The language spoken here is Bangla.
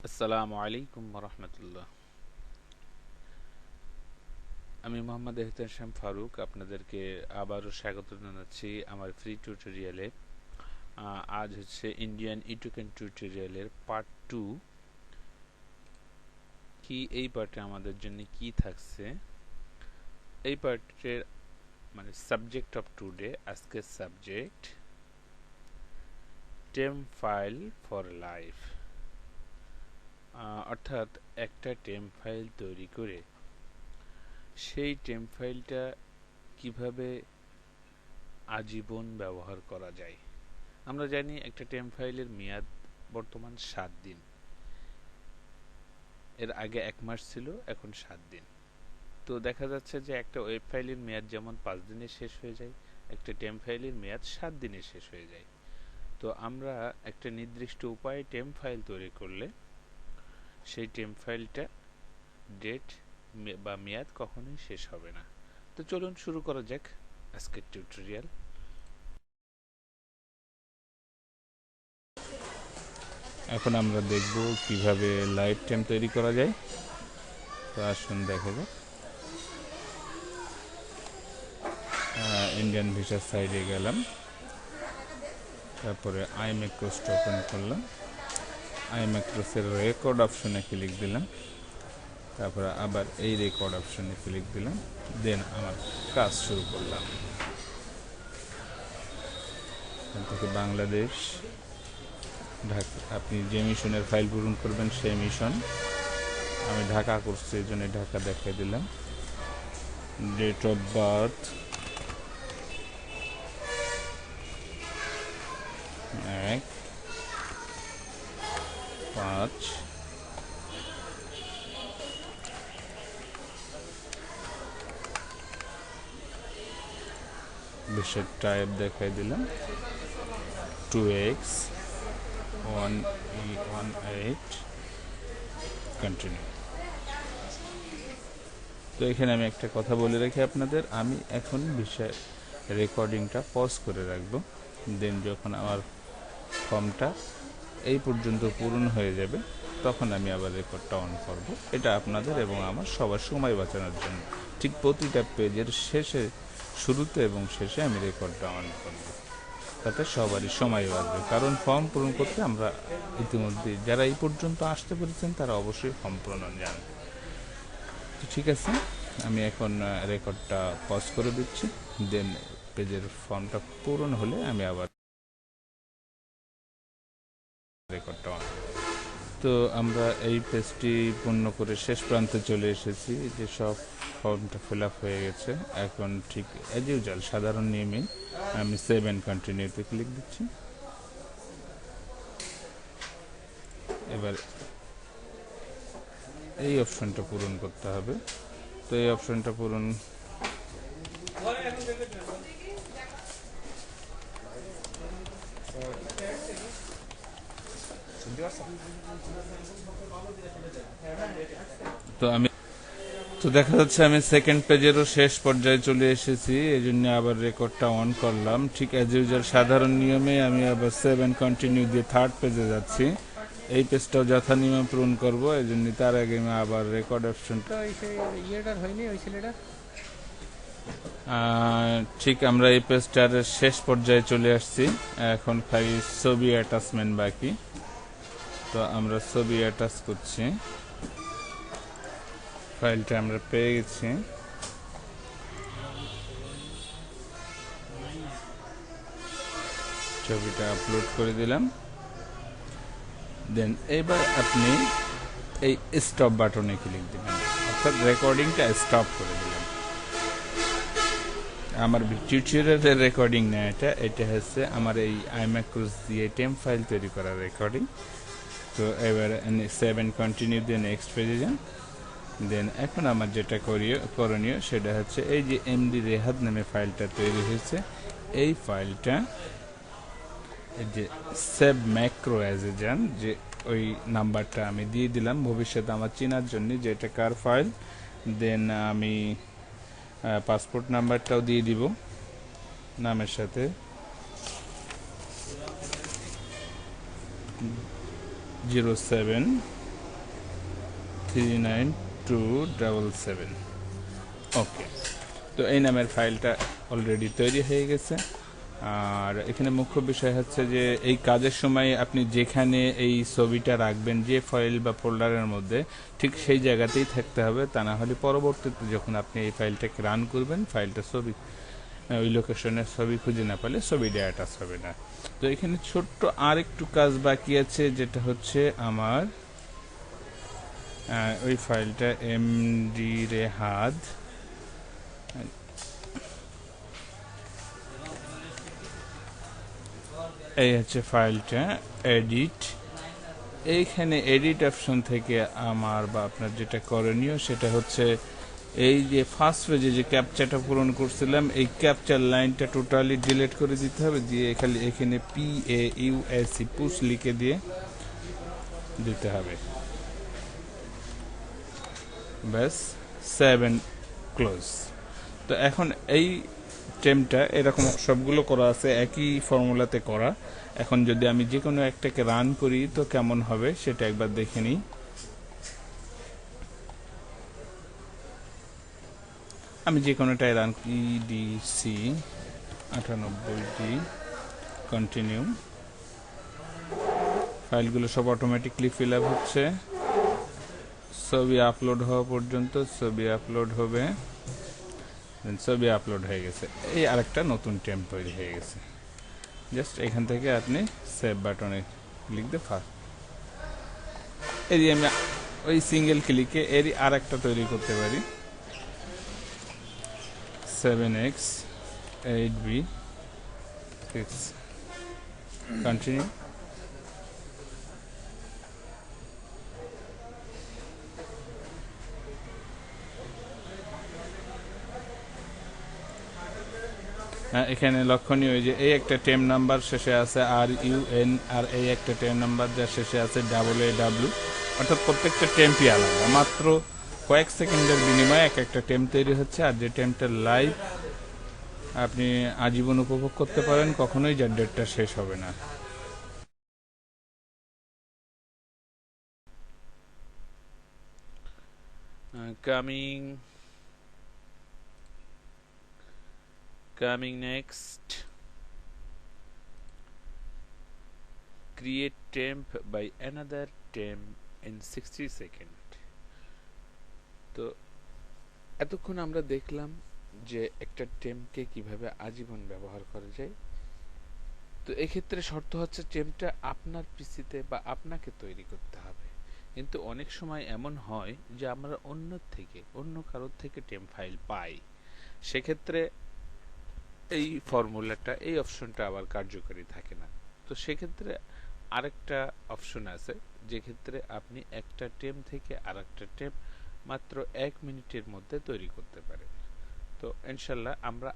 আসসালামু আলাইকুম রহমতুল্লাহ। আমি মোহাম্মদ এহতেশাম ফারুক, আপনাদেরকে আবারও স্বাগত জানাচ্ছি আমার ফ্রি টিউটোরিয়ালে। আজ হচ্ছে ইন্ডিয়ান ইটুকেন টিউটোরিয়ালের পার্ট 2। কি এই পার্টে আমাদের জন্য কি থাকছে, এই পার্টের মানে সাবজেক্ট অফ টুডে, আজকের সাবজেক্ট টেম ফাইল ফর লাইফ। অর্থাৎ একটা টেম ফাইল তৈরি করে সেই টেম ফাইলটা কিভাবে আজীবন ব্যবহার করা যায়। আমরা জানি একটা টেম ফাইলের মেয়াদ বর্তমান 7 দিন। এর আগে 1 মাস ছিল, এখন 7 দিন। তো দেখা যাচ্ছে যে একটা ওয়েব ফাইলের মেয়াদ যেমন 5 দিনে শেষ হয়ে যায়, একটা টেম ফাইলের মেয়াদ 7 দিনে শেষ হয়ে যায়। তো আমরা একটা নির্দিষ্ট উপায়ে টেম ফাইল তৈরি করলে সেই টেম ফাইলটা ডেট বা মেয়াদ কখনোই শেষ হবে না। তো চলুন শুরু করা যাক আজকের টিউটোরিয়াল। এখন আমরা দেখব কিভাবে লাইভ টেম তৈরি করা যায়। তো আসুন দেখা যাক। ইন্ডিয়ান ভিসার সাইডে গেলাম, তারপরে আইম্যাক্রোসটা ওপেন করলাম, আইম্যাক্রোসের রেকর্ড অপশনে ক্লিক দিলাম, তারপরে আবার এই রেকর্ড অপশনে ক্লিক দিলাম, দেন আমার কাজ শুরু করলাম। এখান থেকে বাংলাদেশ, ঢাকা, আপনি যে মিশনের ফাইল পূরণ করবেন সেই মিশন। আমি ঢাকা করছি, এই জন্য ঢাকা দেখাই দিলাম। Date of birth 1/5। বিশ্বের টাইপ দেখাই দিলাম 2x 1E18, কন্টিনিউ। তো এখানে আমি একটা কথা বলে রাখি আপনাদের, আমি এখন বিষয় রেকর্ডিংটা পজ করে রাখবো। দেন যখন আমার ফর্মটা এই পর্যন্ত পূরণ হয়ে যাবে তখন আমি আবার রেকর্ডটা অন করব। এটা আপনাদের এবং আমার সবার সময় বাঁচানোর জন্য। ঠিক প্রতিটা পেজের শেষে, শুরুতে এবং শেষে আমি রেকর্ডটা অন করব, তাতে সবারই সময় বাঁচবে। কারণ ফর্ম পূরণ করতে আমরা ইতিমধ্যে যারা এই পর্যন্ত আসতে পেরেছেন তারা অবশ্যই ফর্ম পূরণ জানেন। তো ঠিক আছে, আমি এখন রেকর্ডটা পজ করে দিচ্ছি। দেন পেজের ফর্মটা পূরণ হলে আমি আবার রেকর্ডটা অন। তো আমরা এই পেজটি পূর্ণ করে শেষ প্রান্তে চলে এসেছি, যে সব ফর্মটা ফিল আপ হয়ে গেছে। এখন ঠিক অ্যাজ ইউজুয়াল সাধারণ নিয়মে আমি সেভ অ্যান্ড কন্টিনিউতে ক্লিক দিচ্ছি। এবার এই অপশনটা পূরণ করতে হবে। তো এই অপশনটা পূরণ তো আমি তো দেখা যাচ্ছে আমি সেকেন্ড পেজেরও শেষ পর্যায়ে চলে এসেছি, এই জন্য আবার রেকর্ডটা অন করলাম। ঠিক অ্যাজ ইউজুয়াল সাধারণ নিয়মে আমি আবার সেভ অ্যান্ড কন্টিনিউ দিয়ে থার্ড পেজে যাচ্ছি। এই পেজটাও যথা নিয়মে পূরণ করবো, এই জন্য তার আগে আমি আবার রেকর্ড অপশনটা ঠিক আমরা এই পেজটার শেষ পর্যায়ে চলে আসছি। এখন খালি ছবি অ্যাটাচমেন্ট বাকি। তো আমরা ছবি অ্যাটাচ করছি। ফাইলটা আমরা পেয়ে গেছি। ছবিটা আপলোড করে দিলাম। দেন এবার আপনি এই স্টপ বাটনে ক্লিক দিবেন, অর্থাৎ রেকর্ডিংটা স্টপ করে দিলাম। আমার টিউটোরিয়ালের রেকর্ডিং না, এটা হচ্ছে আমার এই আইম্যাক্রোস দিয়ে টেম ফাইল তৈরি করার রেকর্ডিং। তো এবার সেভ অ্যান্ড কন্টিনিউ দিয়ে নেক্সট পেজে যান। দেন এখন আমার যেটা করণীয় সেটা হচ্ছে এই যে এমডি রেহাদ নামে ফাইলটা তৈরি হয়েছে, এই ফাইলটা এই যে সেভ ম্যাক্রো অ্যাজ এ যান, যে ওই নাম্বারটা আমি দিয়ে দিলাম ভবিষ্যতে আমার চেনার জন্য যে এটা কার ফাইল। দেন আমি পাসপোর্ট নাম্বারটাও দিয়ে দিব নামের সাথে, 07 39277। ওকে, তো এই নামের ফাইলটা অলরেডি তৈরি হয়ে গেছে। আর এখানে মুখ্য বিষয় হচ্ছে যে এই কাজের সময় আপনি যেখানে এই ছবিটা রাখবেন, যে ফাইল বা ফোল্ডারের মধ্যে, ঠিক সেই জায়গাতেই থাকতে হবে। তা না হলে পরবর্তীতে যখন আপনি এই ফাইলটাকে রান করবেন, ফাইলটা ছবি ওই লোকেশনের ছবি খুঁজে না পেলে ছবিটা অ্যাটাচ হবে না। তো এখানে ছোট্ট আর একটু কাজ বাকি আছে, যেটা হচ্ছে আমার ওই ফাইলটা এমডি রেহাদ, এই হচ্ছে ফাইলটা এডিট। এইখানে এডিট অপশন থেকে আমার বা আপনার যেটা করণীয় সেটা হচ্ছে এই যে ফার্স্ট পেজে যে ক্যাপচাটা পূরণ করছিলাম, এই ক্যাপচার লাইনটা টোটালি ডিলিট করে দিতে হবে। দিয়ে খালি এখানে PAUSE পুশ লিখে দিয়ে দিতে হবে, ব্যাস, সেভ এন্ড ক্লোজ। তো এখন এই টেমটা এরকম সবগুলো করা আছে একই ফর্মুলাতে করা। এখন যদি আমি যে কোনো একটাকে রান করি তো কেমন হবে সেটা একবার দেখে নিই। আমি যে কোনোটাই রান, EDC 98D, কন্টিনিউ। ফাইলগুলো সব অটোমেটিকলি ফিল আপ হচ্ছে। ছবি আপলোড হওয়া পর্যন্ত ছবি আপলোড হবে। ছবি আপলোড হয়ে গেছে, এই আরেকটা নতুন টেম তৈরি হয়ে গেছে। জাস্ট এখান থেকে আপনি সেভ বাটনে ক্লিক দিয়ে এরই আমি ওই সিঙ্গেল ক্লিকে এরই আর একটা তৈরি করতে পারি, 7x 8b 6, কন্টিনিউ। এখানে লক্ষণীয় যে এই একটা টেম নাম্বার শেষে আছে RUN, আর এই একটা টেম নাম্বার যার শেষে আছে AAW, অর্থাৎ প্রত্যেকটা টেমটি আলাদা। মাত্র কয়েক সেকেন্ডের বিনিময়ে এক একটা টেম তৈরি হচ্ছে। আর যে টেমটা লাইভ আপনি আজীবন উপভোগ করতে পারেন, কখনোই যার ডেটটা শেষ হবে না। Coming next, create temp by another temp in 60 seconds. তো এতক্ষণ আমরা দেখলাম যে একটা টেম্পকে কিভাবে আজীবন ব্যবহার করা যায়। তো এক্ষেত্রে শর্ত হচ্ছে টেম্পটা আপনার পিসিতে বা আপনাকে তৈরি করতে হবে। কিন্তু অনেক সময় এমন হয় যে আমরা অন্য কারোর থেকে টেম্প ফাইল পাই, সেক্ষেত্রে এই ফর্মুলাটা, এই অপশনটা আবার কার্যকরী থাকে না। তো সেক্ষেত্রে আরেকটা অপশন আছে, যে ক্ষেত্রে আপনি একটা টেম থেকে আরেকটা টেম মাত্র 1 মিনিটের মধ্যে তৈরি করতে পারেন। তো ইনশাল্লাহ আমরা